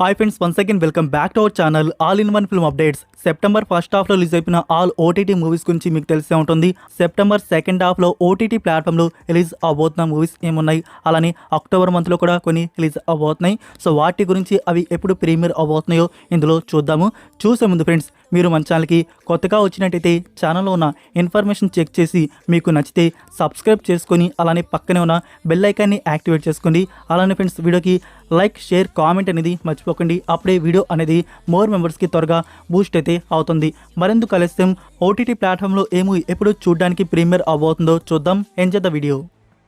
Hi friends, once again welcome back to our channel all in one film updates. September first హాఫ్లో release అయిపోయిన all OTT movies గురించి మీకు తెలిసే ఉంటుంది. September second హాఫ్లో OTT ప్లాట్ఫామ్లో రిలీజ్ అవబోతున్న మూవీస్ ఏమున్నాయి, అలానే అక్టోబర్ మంత్లో కూడా కొన్ని రిలీజ్ అవబోతున్నాయి. సో వాటి గురించి అవి ఎప్పుడు ప్రీమియర్ అవబోతున్నాయో ఇందులో చూద్దాము. చూసే ముందు ఫ్రెండ్స్, మీరు మన ఛానల్కి కొత్తగా వచ్చినట్టయితే ఛానల్లో ఉన్న ఇన్ఫర్మేషన్ చెక్ చేసి మీకు నచ్చితే సబ్స్క్రైబ్ చేసుకొని అలానే పక్కనే ఉన్న బెల్ ఐకాన్ని యాక్టివేట్ చేసుకోండి. అలానే ఫ్రెండ్స్, వీడియోకి లైక్, షేర్, కామెంట్ అనేది మర్చిపోకండి. అప్పుడే వీడియో అనేది మోర్ మెంబర్స్కి త్వరగా బూస్ట్ అయితే అవుతుంది. మరెందుకు ఆలస్యం, ఓటీటీ ప్లాట్ఫామ్లో ఏ మూవీ ఎప్పుడు చూడడానికి ప్రీమియర్ అవబోతుందో చూద్దాం. Enjoy the video.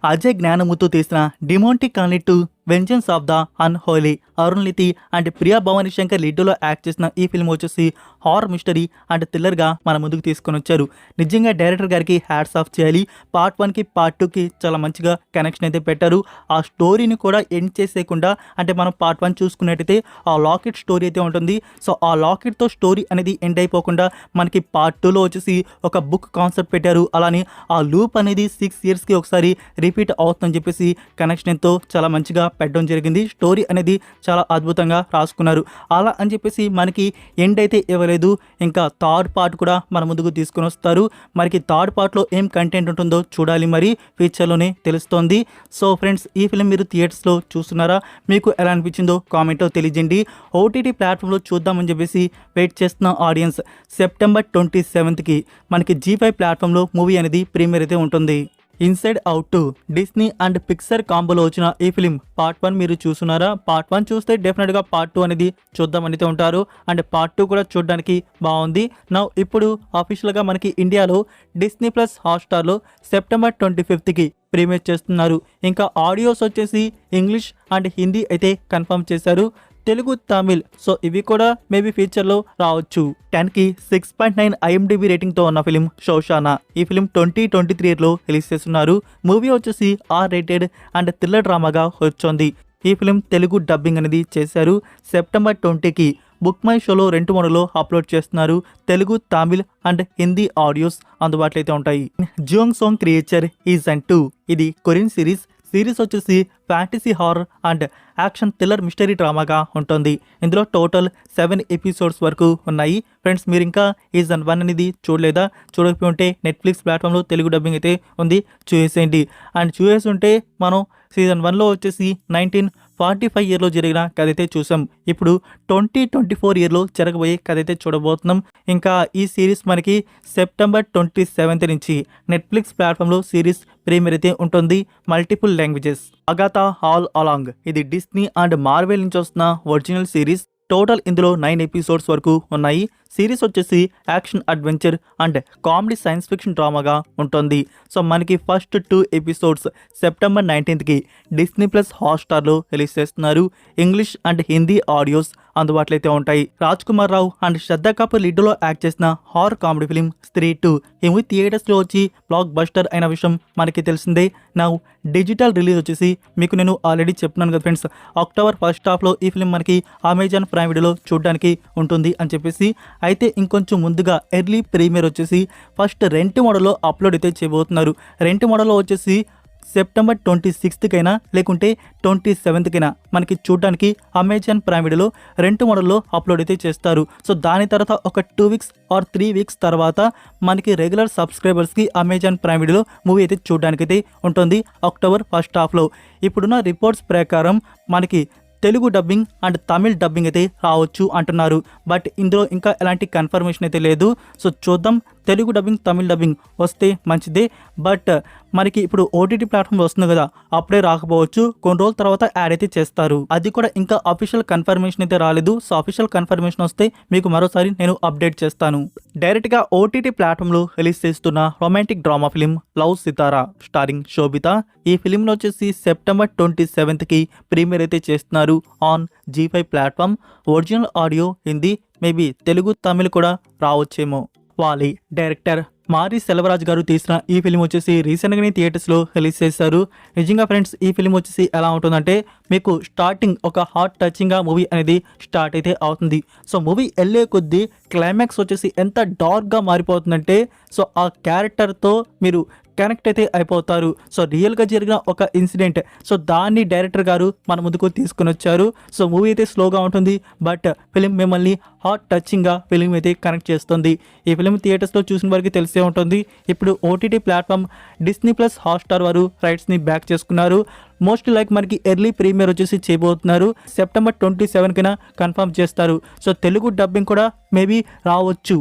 అజయ్ జ్ఞానముతో తీసిన డిమోంటీ కాన్లీ 2 vengeance of the unholy, Arun Nithi and Priya Bhavani Shankar లీడ్లో యాక్ట్ చేసిన ఈ ఫిల్మ్ వచ్చేసి హారర్ మిస్టరీ అండ్ థ్రిల్లర్గా మన ముందుకు తీసుకొని వచ్చారు. నిజంగా డైరెక్టర్ గారికి హ్యాట్స్ ఆఫ్ చేయాలి. పార్ట్ 1కి పార్ట్ 2కి చాలా మంచిగా కనెక్షన్ అయితే పెట్టారు. ఆ స్టోరీని కూడా ఎండ్ చేసేయకుండా, అంటే మనం పార్ట్ 1 చూసుకున్నట్టయితే ఆ లాకెట్ స్టోరీ అయితే ఉంటుంది. సో ఆ లాకెట్తో స్టోరీ అనేది ఎండ్ అయిపోకుండా మనకి పార్ట్ 2లో వచ్చేసి ఒక బుక్ కాన్సెప్ట్ పెట్టారు. అలానే ఆ లూప్ అనేది 6 ఇయర్స్కి ఒకసారి రిపీట్ అవుతుందని చెప్పేసి కనెక్షన్ ఎంతో చాలా మంచిగా పెట్టడం జరిగింది. స్టోరీ అనేది చాలా అద్భుతంగా రాసుకున్నారు. అలా అని చెప్పేసి మనకి ఎండ్ అయితే ఇవ్వలేదు. ఇంకా థర్డ్ పార్ట్ కూడా మన ముందుకు తీసుకొని వస్తారు. మనకి థర్డ్ పార్ట్లో ఏం కంటెంట్ ఉంటుందో చూడాలి, మరి ఫ్యూచర్లోనే తెలుస్తోంది. సో ఫ్రెండ్స్, ఈ ఫిల్మ్ మీరు థియేటర్స్లో చూస్తున్నారా? మీకు ఎలా అనిపించిందో కామెంట్లో తెలియజేయండి. ఓటీటీ ప్లాట్ఫామ్లో చూద్దామని చెప్పేసి వెయిట్ చేస్తున్న ఆడియన్స్, సెప్టెంబర్ 27కి మనకి G5 ప్లాట్ఫామ్లో మూవీ అనేది ప్రీమియర్ అయితే ఉంటుంది. Inside out 2 Disney and Pixar కాంబోలో వచ్చిన ఈ ఫిలిం పార్ట్ 1 మీరు చూస్తున్నారా? పార్ట్ 1 చూస్తే డెఫినెట్గా పార్ట్ 2 అనేది చూద్దామనితే ఉంటారు. అండ్ పార్ట్ 2 కూడా చూడడానికి బాగుంది. నా ఇప్పుడు అఫీషియల్గా మనకి ఇండియాలో డిస్నీ ప్లస్ హాట్స్టార్లో సెప్టెంబర్ 25కి ప్రీమియర్ చేస్తున్నారు. ఇంకా ఆడియోస్ వచ్చేసి ఇంగ్లీష్ అండ్ హిందీ అయితే కన్ఫర్మ్ చేశారు. తెలుగు, తమిళ్, సో ఇవి కూడా మేబీ ఫ్యూచర్లో రావచ్చు. 10కి 6.9 IMDb రేటింగ్తో ఉన్న ఫిలిం షోషానా. ఈ ఫిలిం 2023లో రిలీజ్ చేస్తున్నారు. మూవీ వచ్చేసి R-rated అండ్ థ్రిల్లర్ డ్రామాగా వచ్చింది. ఈ ఫిలిం తెలుగు డబ్బింగ్ అనేది చేశారు. సెప్టెంబర్ 20కి బుక్ మై షోలో 2 మోడల్లో అప్లోడ్ చేస్తున్నారు. తెలుగు, తమిళ్ అండ్ హిందీ ఆడియోస్ అందుబాటులో అయితే ఉంటాయి. జియోంగ్ సోంగ్ క్రియేచర్ ఈజన్ 2 ఇది కొరియన్ సిరీస్ వచ్చేసి fantasy, horror and action thriller mystery డ్రామాగా ఉంటుంది. ఇందులో టోటల్ 7 ఎపిసోడ్స్ వరకు ఉన్నాయి. ఫ్రెండ్స్, మీరు ఇంకా సీజన్ 1 అనేది చూడలేదా? చూడకపోయి ఉంటే నెట్ఫ్లిక్స్ ప్లాట్ఫామ్లో తెలుగు డబ్బింగ్ అయితే ఉంది, చూసేయండి. అండ్ చూసేసి ఉంటే మనం సీజన్ 1లో వచ్చేసి 1945 ఇయర్లో జరిగిన కథ అయితే చూసాం. ఇప్పుడు 2024 ఇయర్లో జరగబోయే కథ అయితే చూడబోతున్నాం. ఇంకా ఈ సిరీస్ మనకి సెప్టెంబర్ 27 నుంచి నెట్ఫ్లిక్స్ ప్లాట్ఫామ్లో సిరీస్ ప్రీమియర్ అయితే ఉంటుంది. Multiple languages. Agatha all along ఇది డిస్నీ అండ్ మార్వెల్ నుంచి వస్తున్న ఒరిజినల్ సిరీస్. టోటల్ ఇందులో 9 ఎపిసోడ్స్ వరకు ఉన్నాయి. సిరీస్ వచ్చేసి action, adventure and comedy science fiction డ్రామాగా ఉంటుంది. సో మనకి ఫస్ట్ 2 ఎపిసోడ్స్ సెప్టెంబర్ 19కి డిస్నీ ప్లస్ హాట్స్టార్లో రిలీజ్ చేస్తున్నారు. ఇంగ్లీష్ అండ్ హిందీ ఆడియోస్ అందుబాటులో అయితే ఉంటాయి. రాజ్ కుమార్ రావు అండ్ శ్రద్ధా కపూర్ లీడ్లో యాక్ట్ చేసిన హారర్ కామెడీ ఫిలిం స్త్రీ 2 ఈ మూవీ థియేటర్స్లో వచ్చి బ్లాక్ బస్టర్ అయిన విషయం మనకి తెలిసిందే. నా డిజిటల్ రిలీజ్ వచ్చేసి మీకు నేను ఆల్రెడీ చెప్తున్నాను కదా ఫ్రెండ్స్, అక్టోబర్ ఫస్ట్ హాఫ్లో ఈ ఫిలిం మనకి అమెజాన్ ప్రైమ్ వీడియోలో చూడడానికి ఉంటుంది అని చెప్పేసి. అయితే ఇంకొంచెం ముందుగా ఎర్లీ ప్రీమియర్ వచ్చేసి ఫస్ట్ రెంట్ మోడల్లో అప్లోడ్ అయితే చేయబోతున్నారు. రెంట్ మోడల్లో వచ్చేసి సెప్టెంబర్ 26కైనా లేకుంటే 27కైనా మనకి చూడడానికి అమెజాన్ ప్రైమ్ వీడియోలో రెంట్ మోడల్లో అప్లోడ్ అయితే చేస్తారు. సో దాని తర్వాత ఒక 2 వీక్స్ ఆర్ 3 వీక్స్ తర్వాత మనకి రెగ్యులర్ సబ్స్క్రైబర్స్కి అమెజాన్ ప్రైమ్ వీడియోలో మూవీ అయితే చూడడానికి అయితే ఉంటుంది అక్టోబర్ ఫస్ట్ హాఫ్లో. ఇప్పుడున్న రిపోర్ట్స్ ప్రకారం మనకి Telugu dubbing and Tamil dubbing అయితే రావచ్చు అంటున్నారు. బట్ ఇందులో ఇంకా ఎలాంటి కన్ఫర్మేషన్ అయితే లేదు. సో చూద్దాం, తెలుగు డబ్బింగ్, తమిళ్ డబ్బింగ్ వస్తే మంచిదే. బట్ మనకి ఇప్పుడు ఓటీటీ ప్లాట్ఫామ్ వస్తుంది కదా, అప్పుడే రాకపోవచ్చు. కొన్ని రోజుల తర్వాత యాడ్ అయితే చేస్తారు. అది కూడా ఇంకా అఫీషియల్ కన్ఫర్మేషన్ అయితే రాలేదు. సో అఫీషియల్ కన్ఫర్మేషన్ వస్తే మీకు మరోసారి నేను అప్డేట్ చేస్తాను. డైరెక్ట్గా ఓటీటీ ప్లాట్ఫామ్లో రిలీజ్ చేస్తున్న రొమాంటిక్ డ్రామా ఫిలిం లవ్ సితారా స్టారింగ్ శోభిత. ఈ ఫిలింలో వచ్చేసి సెప్టెంబర్ 27కి ప్రీమియర్ అయితే చేస్తున్నారు on G5 platform. Original audio Hindi, maybe Telugu, Tamil కూడా రావచ్చేమో. వాలి డైరెక్టర్ మారి సెల్వరాజ్ గారు తీసిన ఈ ఫిలిం వచ్చేసి రీసెంట్గానే థియేటర్స్లో రిలీజ్ చేశారు. నిజంగా ఫ్రెండ్స్, ఈ ఫిలిం వచ్చేసి ఎలా ఉంటుందంటే, మీకు స్టార్టింగ్ ఒక హార్ట్ టచింగ్గా మూవీ అనేది స్టార్ట్ అయితే అవుతుంది. సో మూవీ వెళ్ళే కొద్దీ క్లైమాక్స్ వచ్చేసి ఎంత డార్క్గా మారిపోతుందంటే, సో ఆ క్యారెక్టర్తో మీరు కనెక్ట్ అయితే అయిపోతారు. సో రియల్గా జరిగిన ఒక ఇన్సిడెంట్, సో దాన్ని డైరెక్టర్ గారు మన ముందుకు తీసుకుని వచ్చారు. సో మూవీ అయితే స్లోగా ఉంటుంది, బట్ ఫిలిం మిమ్మల్ని హార్ట్ టచింగ్గా ఫిలిం అయితే కనెక్ట్ చేస్తుంది. ఈ ఫిలిం థియేటర్స్లో చూసిన వారికి తెలిసే ఉంటుంది. ఇప్పుడు OTT platform Disney Plus Hotstar వారు రైట్స్ని బ్యాక్ చేసుకున్నారు. మోస్ట్ లైక్ మనకి ఎర్లీ ప్రీమియర్ వచ్చేసి చేయబోతున్నారు. సెప్టెంబర్ 27న కన్ఫర్మ్ చేస్తారు. సో తెలుగు డబ్బింగ్ కూడా మేబీ రావచ్చు.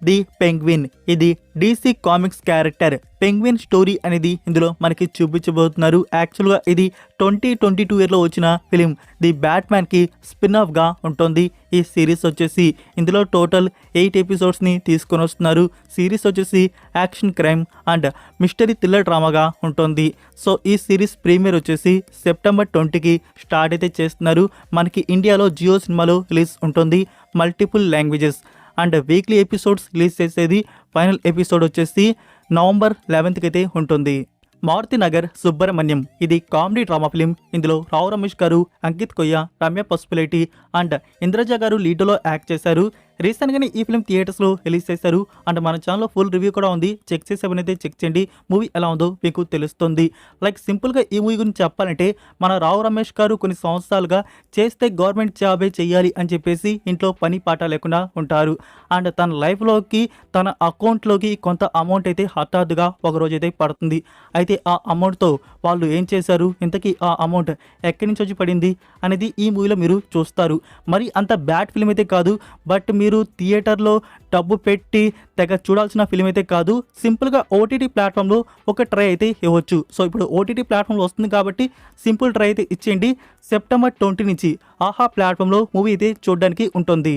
ది పెంగ్విన్, ఇది DC comics character penguin story అనేది ఇందులో మనకి చూపించబోతున్నారు. యాక్చువల్గా ఇది 2022 ఇయర్లో వచ్చిన ఫిలిం ది బ్యాట్మ్యాన్కి స్పిన్ ఆఫ్గా ఉంటుంది. ఈ సిరీస్ వచ్చేసి ఇందులో టోటల్ 8 ఎపిసోడ్స్ని తీసుకొని వస్తున్నారు. సిరీస్ వచ్చేసి action, crime and mystery thriller డ్రామాగా ఉంటుంది. సో ఈ సిరీస్ ప్రీమియర్ వచ్చేసి సెప్టెంబర్ 20కి స్టార్ట్ అయితే చేస్తున్నారు. మనకి ఇండియాలో జియో సినిమాలో రిలీజ్ ఉంటుంది. Multiple languages and weekly episodes release చేసేది. ఫైనల్ ఎపిసోడ్ వచ్చేసి నవంబర్ 11కి అయితే ఉంటుంది. మారుతి నగర్ సుబ్రహ్మణ్యం, ఇది కామెడీ డ్రామా ఫిలిం. ఇందులో రావు రమేష్ గారు, అంకిత్ కొయ్య, రమ్య పసుపులేటి అండ్ ఇంద్రజ గారు లీడ్లో యాక్ట్ చేశారు. రీసెంట్గానే ఈ ఫిలిం థియేటర్స్లో రిలీజ్ చేశారు అండ్ మన ఛానల్లో ఫుల్ రివ్యూ కూడా ఉంది. చెక్ చేసేవనైతే చెక్ చేయండి. మూవీ ఎలా ఉందో మీకు తెలుస్తుంది. లైక్ సింపుల్గా ఈ మూవీ గురించి చెప్పాలంటే, మన రావు రమేష్ గారు కొన్ని సంవత్సరాలుగా చేస్తే గవర్నమెంట్ జాబే చెయ్యాలి అని చెప్పేసి ఇంట్లో పని పాట లేకుండా ఉంటారు. అండ్ తన లైఫ్లోకి, తన అకౌంట్లోకి కొంత అమౌంట్ అయితే హఠాత్తుగా ఒకరోజు అయితే పడుతుంది. అయితే ఆ అమౌంట్తో వాళ్ళు ఏం చేశారు, ఇంతకీ ఆ అమౌంట్ ఎక్కడి నుంచి వచ్చి పడింది అనేది ఈ మూవీలో మీరు చూస్తారు. మరి అంత బ్యాడ్ ఫిలిం అయితే కాదు, బట్ మీరు థియేటర్లో డబ్బు పెట్టి తెగ చూడాల్సిన ఫిలిం అయితే కాదు. సింపుల్గా ఓటీటీ ప్లాట్ఫామ్లో ఒక ట్రై అయితే ఇవ్వచ్చు. సో ఇప్పుడు ఓటీటీ ప్లాట్ఫామ్లో వస్తుంది కాబట్టి సింపుల్ ట్రై అయితే ఇచ్చేయండి. సెప్టెంబర్ 20 నుంచి ఆహా ప్లాట్ఫామ్లో మూవీ అయితే చూడడానికి ఉంటుంది.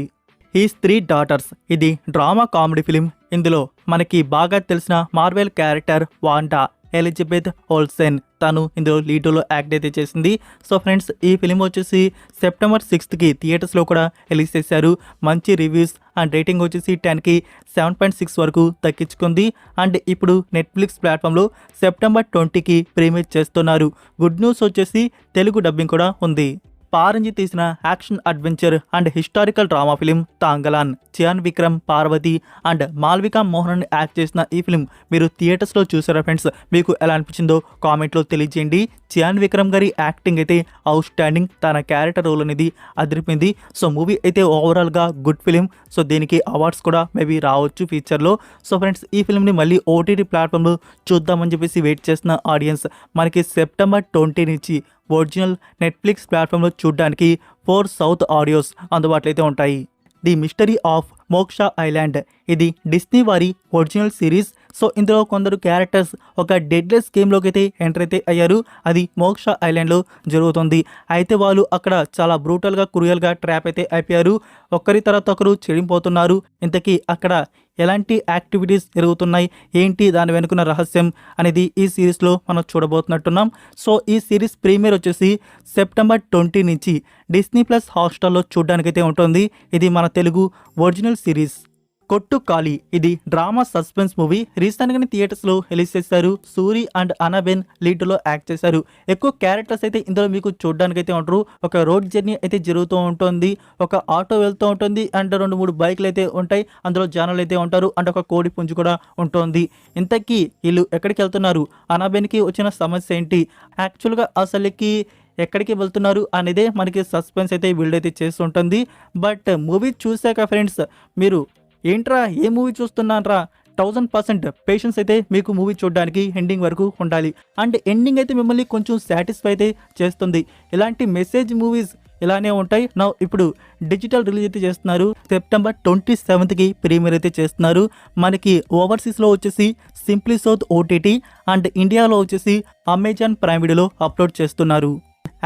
హీస్ 3 డాటర్స్, ఇది డ్రామా కామెడీ ఫిలిం. ఇందులో మనకి బాగా తెలిసిన మార్వెల్ క్యారెక్టర్ వాండా ఎలిజబెత్ ఓల్సెన్, తను ఇందులో లీడ్లో యాక్ట్ అయితే చేసింది. సో ఫ్రెండ్స్, ఈ ఫిలిం వచ్చేసి సెప్టెంబర్ 6కి థియేటర్స్లో కూడా రిలీజ్ చేశారు. మంచి రివ్యూస్ అండ్ రేటింగ్ వచ్చేసి 10కి 7.6 వరకు దక్కించుకుంది. అండ్ ఇప్పుడు నెట్ఫ్లిక్స్ ప్లాట్ఫామ్లో సెప్టెంబర్ 20కి ప్రీమియర్ చేస్తున్నారు. గుడ్ న్యూస్ వచ్చేసి తెలుగు డబ్బింగ్ కూడా ఉంది. పారంజి తీసిన action adventure and historical drama film Thangalaan, Chiyaan Vikram, Parvathy and Malavika Mohan act చేసిన ఈ ఫిలిం మీరు థియేటర్స్లో చూసారా ఫ్రెండ్స్? మీకు ఎలా అనిపించిందో కామెంట్లో తెలియజేయండి. చియాన్ విక్రమ్ గారి యాక్టింగ్ అయితే అవుట్ స్టాండింగ్, తన క్యారెక్టర్ రోల్ అనేది అదిరిపోయింది. సో మూవీ అయితే ఓవరాల్గా గుడ్ ఫిలిం. సో దీనికి అవార్డ్స్ కూడా మేబీ రావచ్చు ఫ్యూచర్లో. సో ఫ్రెండ్స్, ఈ ఫిలింని మళ్ళీ ఓటీటీ ప్లాట్ఫామ్లో చూద్దామని చెప్పేసి వెయిట్ చేస్తున్న ఆడియన్స్ మనకి సెప్టెంబర్ 20 నుంచి ఒరిజినల్ నెట్ఫ్లిక్స్ ప్లాట్ఫామ్లో చూడడానికి 4 సౌత్ ఆడియోస్ అందుబాటులో అయితే ఉంటాయి. ది మిస్టరీ ఆఫ్ మోక్ష ఐలాండ్, ఇది డిస్నీ వారి ఒరిజినల్ సిరీస్. సో ఇందులో కొందరు క్యారెక్టర్స్ ఒక డెడ్లెస్ గేమ్లోకి అయితే ఎంటర్ అయితే అయ్యారు. అది మోక్ష ఐలాండ్లో జరుగుతుంది. అయితే వాళ్ళు అక్కడ చాలా బ్రూటల్గా, క్రూయల్గా ట్రాప్ అయితే అయిపోయారు. ఒకరి తర్వాత ఒకరు చెడిపోతున్నారు. ఇంతకీ అక్కడ ఎలాంటి యాక్టివిటీస్ జరుగుతున్నాయి, ఏంటి దాని వెనుకున్న రహస్యం అనేది ఈ సిరీస్లో మనం చూడబోతున్నట్టున్నాం. సో ఈ సిరీస్ ప్రీమియర్ వచ్చేసి సెప్టెంబర్ 20 నుంచి డిస్నీ ప్లస్ హాట్స్టార్లో చూడడానికైతే ఉంటుంది. ఇది మన తెలుగు ఒరిజినల్ సిరీస్. కొట్టు కాళీ, ఇది డ్రామా సస్పెన్స్ మూవీ. రీసెంట్గానే థియేటర్స్లో రిలీజ్ చేశారు. సూరి అండ్ అనబెన్ లీడ్లో యాక్ట్ చేశారు. ఎక్కువ క్యారెక్టర్స్ అయితే ఇందులో మీకు చూడడానికి అయితే ఉంటారు. ఒక రోడ్ జర్నీ అయితే జరుగుతూ ఉంటుంది, ఒక ఆటో వెళ్తూ ఉంటుంది అండ్ 2-3 బైక్లు అయితే ఉంటాయి. అందులో జనాలు అయితే ఉంటారు అండ్ ఒక కోడి పుంజు కూడా ఉంటుంది. ఇంతకీ వీళ్ళు ఎక్కడికి వెళ్తున్నారు, అనబెన్కి వచ్చిన సమస్య ఏంటి, యాక్చువల్గా అసలుకి ఎక్కడికి వెళ్తున్నారు అనేదే మనకి సస్పెన్స్ అయితే బిల్డ్ అయితే చేస్తుంటుంది. బట్ మూవీ చూశాక ఫ్రెండ్స్, మీరు ఏంట్రా ఏ మూవీ చూస్తున్నారా, 1000% పేషెన్స్ అయితే మీకు మూవీ చూడడానికి ఎండింగ్ వరకు ఉండాలి. అండ్ ఎండింగ్ అయితే మిమ్మల్ని కొంచెం సాటిస్ఫై అయితే చేస్తుంది. ఇలాంటి మెసేజ్ మూవీస్ ఇలానే ఉంటాయి. నా ఇప్పుడు డిజిటల్ రిలీజ్ అయితే చేస్తున్నారు. సెప్టెంబర్ 27కి ప్రీమియర్ అయితే చేస్తున్నారు. మనకి ఓవర్సీస్లో వచ్చేసి సింప్లీ సౌత్ ఓటీటీ అండ్ ఇండియాలో వచ్చేసి అమెజాన్ ప్రైమ్ వీడియోలో అప్లోడ్ చేస్తున్నారు.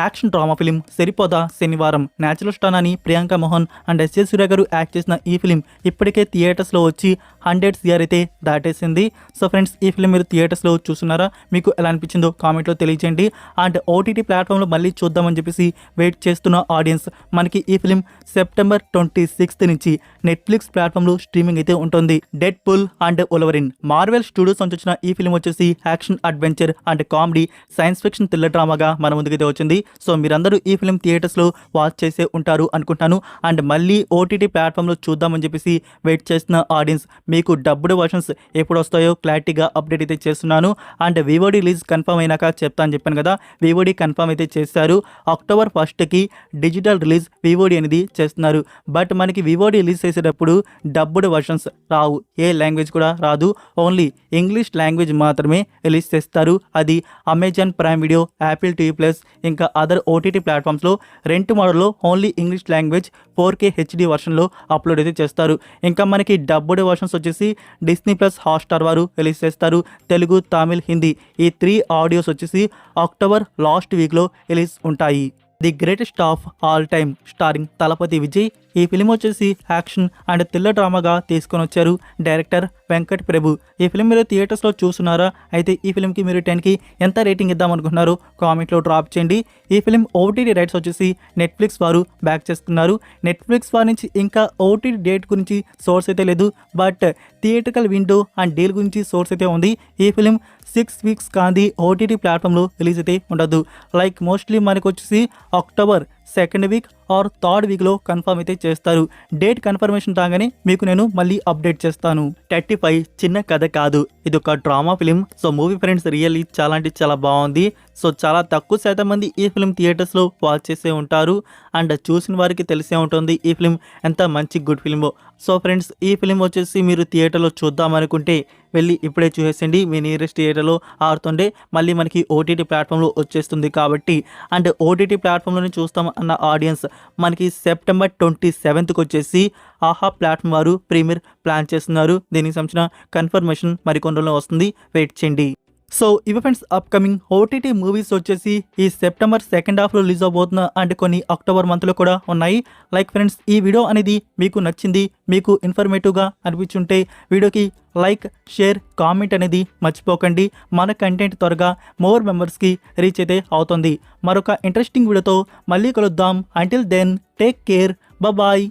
యాక్షన్ డ్రామా ఫిలిం సరిపోదా శనివారం, న్యాచురల్ స్టార్ అని ప్రియాంక మోహన్ అండ్ ఎస్.జే. సూర్య గారు యాక్ట్ చేసిన ఈ ఫిలిం ఇప్పటికే థియేటర్స్లో వచ్చి 100 CR అయితే దాటేసింది. సో ఫ్రెండ్స్, ఈ ఫిలిం మీరు థియేటర్స్లో చూస్తున్నారా, మీకు ఎలా అనిపించిందో కామెంట్లో తెలియజేయండి. అండ్ ఓటీటీ ప్లాట్ఫామ్లో మళ్ళీ చూద్దామని చెప్పేసి వెయిట్ చేస్తున్న ఆడియన్స్ మనకి ఈ ఫిలిం సెప్టెంబర్ 26 నుంచి నెట్ఫ్లిక్స్ ప్లాట్ఫామ్లో స్ట్రీమింగ్ అయితే ఉంటుంది. Deadpool and Wolverine, Marvel Studios నుంచి వచ్చిన ఈ ఫిలిం వచ్చేసి action adventure and comedy science fiction thriller డ్రామాగా మన ముందుకైతే వచ్చింది. సో మీరందరూ ఈ ఫిల్మ్ థియేటర్స్లో వాచ్ చేసే ఉంటారు అనుకుంటాను. అండ్ మళ్ళీ ఓటీటీ ప్లాట్ఫామ్లో చూద్దామని చెప్పేసి వెయిట్ చేస్తున్న ఆడియన్స్, మీకు డబ్బుడ్ వర్షన్స్ ఎప్పుడు వస్తాయో క్లారిటీగా అప్డేట్ అయితే చేస్తున్నాను. అండ్ వివోడి రిలీజ్ కన్ఫర్మ్ అయినాక చెప్తా అని చెప్పాను కదా, వివోడి కన్ఫర్మ్ అయితే చేశారు. అక్టోబర్ 1కి డిజిటల్ రిలీజ్ వివోడి అనేది చేస్తున్నారు. బట్ మనకి వివోడి రిలీజ్ చేసేటప్పుడు డబ్బుడ్ వర్షన్స్ రావు, ఏ లాంగ్వేజ్ కూడా రాదు, ఓన్లీ ఇంగ్లీష్ లాంగ్వేజ్ మాత్రమే రిలీజ్ చేస్తారు. అది Amazon Prime Video, Apple TV Plus, ఇంకా అదర్ ఓటీటీ ప్లాట్ఫామ్స్లో రెంట్ మోడల్లో only English language 4K HD వర్షన్లో అప్లోడ్ అయితే చేస్తారు. ఇంకా మనకి డబ్బుడ్ వర్షన్స్ వచ్చేసి డిస్నీ ప్లస్ హాట్స్టార్ వారు రిలీజ్ చేస్తారు. తెలుగు, తమిళ్, హిందీ ఈ 3 ఆడియోస్ వచ్చేసి అక్టోబర్ లాస్ట్ వీక్లో రిలీజ్ ఉంటాయి. The greatest of all time starring Thalapathy Vijay. ఈ ఫిలిం వచ్చేసి యాక్షన్ అండ్ థ్రిల్లర్ డ్రామాగా తీసుకొని వచ్చారు డైరెక్టర్ వెంకట్ ప్రభు. ఈ ఫిలిం మీరు థియేటర్స్లో చూస్తున్నారా? అయితే ఈ ఫిలింకి మీరు 10కి ఎంత రేటింగ్ ఇద్దాం అనుకుంటున్నారు కామెంట్లో డ్రాప్ చేయండి. ఈ ఫిలిం ఓటీటీ రైట్స్ వచ్చేసి నెట్ఫ్లిక్స్ వారు బ్యాక్ చేస్తున్నారు. నెట్ఫ్లిక్స్ వారి నుంచి ఇంకా ఓటీటీ డేట్ గురించి సోర్స్ అయితే లేదు, but theatrical window and deal గురించి సోర్స్ అయితే ఉంది. ఈ ఫిలిం 6 వీక్స్ కాంది ఓటీటీ ప్లాట్ఫామ్లో రిలీజ్ అయితే ఉండదు. లైక్ మోస్ట్లీ మనకు వచ్చేసి October 2nd week or 3rd వీక్లో కన్ఫర్మ్ అయితే చేస్తారు. డేట్ కన్ఫర్మేషన్ రాగానే మీకు నేను మళ్ళీ అప్డేట్ చేస్తాను. 35 చిన్న కథ కాదు, ఇది ఒక drama film. So movie friends really చాలా అంటే చాలా బాగుంది. సో చాలా తక్కువ శాతం మంది ఈ ఫిలిం థియేటర్స్లో వాచ్ చేసే ఉంటారు. అండ్ చూసిన వారికి తెలిసే ఉంటుంది ఈ ఫిలిం ఎంత మంచి గుడ్ ఫిలిమో. సో ఫ్రెండ్స్, ఈ ఫిలిం వచ్చేసి మీరు థియేటర్లో చూద్దాం అనుకుంటే వెళ్ళి ఇప్పుడే చూసేసండి. మీ నియరెస్ట్ థియేటర్లో ఆడుతుండే మళ్ళీ మనకి ఓటీటీ ప్లాట్ఫామ్లో వచ్చేస్తుంది కాబట్టి. అండ్ ఓటీటీ ప్లాట్ఫామ్లోనే చూస్తాం అన్న ఆడియన్స్, మనకి సెప్టెంబర్ 27కి వచ్చేసి ఆహా ప్లాట్ఫామ్ వారు ప్రీమియర్ ప్లాన్ చేస్తున్నారు. దీనికి సంబంధించిన కన్ఫర్మేషన్ మరికొన్ని రోజుల్లో వస్తుంది, వెయిట్ చేయండి. సో ఇవి ఫ్రెండ్స్ అప్కమింగ్ ఓటీటీ మూవీస్ వచ్చేసి ఈ సెప్టెంబర్ 2nd హాఫ్లో రిలీజ్ అవబోతున్న అండ్ కొన్ని అక్టోబర్ మంత్లో కూడా ఉన్నాయి. లైక్ ఫ్రెండ్స్, ఈ వీడియో అనేది మీకు నచ్చింది, మీకు ఇన్ఫర్మేటివ్గా అనిపించుంటే వీడియోకి లైక్, షేర్, కామెంట్ అనేది మర్చిపోకండి. మన కంటెంట్ త్వరగా మోర్ మెంబర్స్కి రీచ్ అయితే అవుతుంది. మరొక ఇంట్రెస్టింగ్ వీడియోతో మళ్ళీ కలుద్దాం. Until then take care, bye.